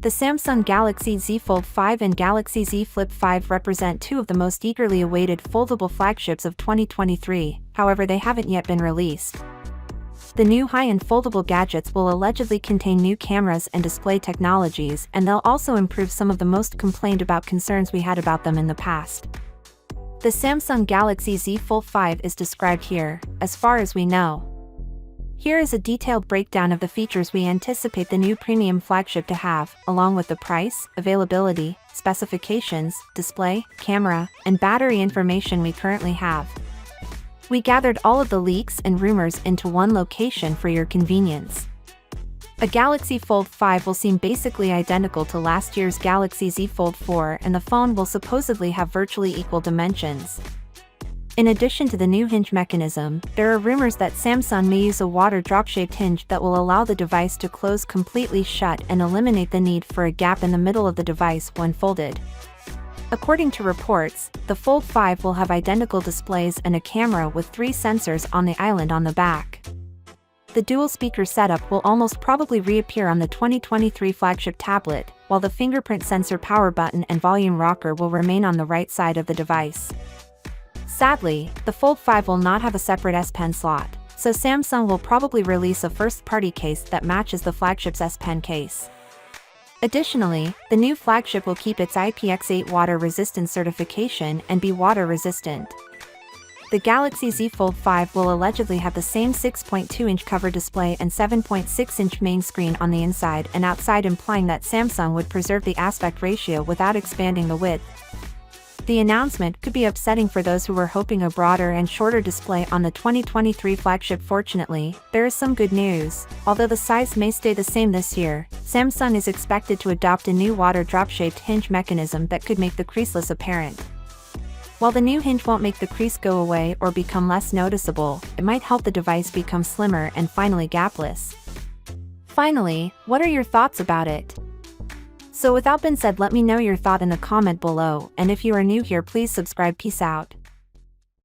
The Samsung Galaxy Z Fold 5 and Galaxy Z Flip 5 represent two of the most eagerly awaited foldable flagships of 2023, however they haven't yet been released. The new high-end foldable gadgets will allegedly contain new cameras and display technologies, and they'll also improve some of the most complained about concerns we had about them in the past. The Samsung Galaxy Z Fold 5 is described here, as far as we know. Here is a detailed breakdown of the features we anticipate the new premium flagship to have, along with the price, availability, specifications, display, camera, and battery information we currently have. We gathered all of the leaks and rumors into one location for your convenience. A Galaxy Fold 5 will seem basically identical to last year's Galaxy Z Fold 4, and the phone will supposedly have virtually equal dimensions. In addition to the new hinge mechanism, there are rumors that Samsung may use a water drop-shaped hinge that will allow the device to close completely shut and eliminate the need for a gap in the middle of the device when folded. According to reports, the Fold 5 will have identical displays and a camera with 3 sensors on the island on the back. The dual-speaker setup will almost probably reappear on the 2023 flagship tablet, while the fingerprint sensor power button and volume rocker will remain on the right side of the device. Sadly, the Fold 5 will not have a separate S Pen slot, so Samsung will probably release a first-party case that matches the flagship's S Pen case. Additionally, the new flagship will keep its IPX8 water resistance certification and be water resistant. The Galaxy Z Fold 5 will allegedly have the same 6.2-inch cover display and 7.6-inch main screen on the inside and outside, implying that Samsung would preserve the aspect ratio without expanding the width. The announcement could be upsetting for those who were hoping a broader and shorter display on the 2023 flagship. Fortunately, there is some good news. Although the size may stay the same this year, Samsung is expected to adopt a new water drop-shaped hinge mechanism that could make the creaseless apparent. While the new hinge won't make the crease go away or become less noticeable, it might help the device become slimmer and finally gapless. Finally, what are your thoughts about it? So without being said, let me know your thought in the comment below, and if you are new here, please subscribe. Peace out.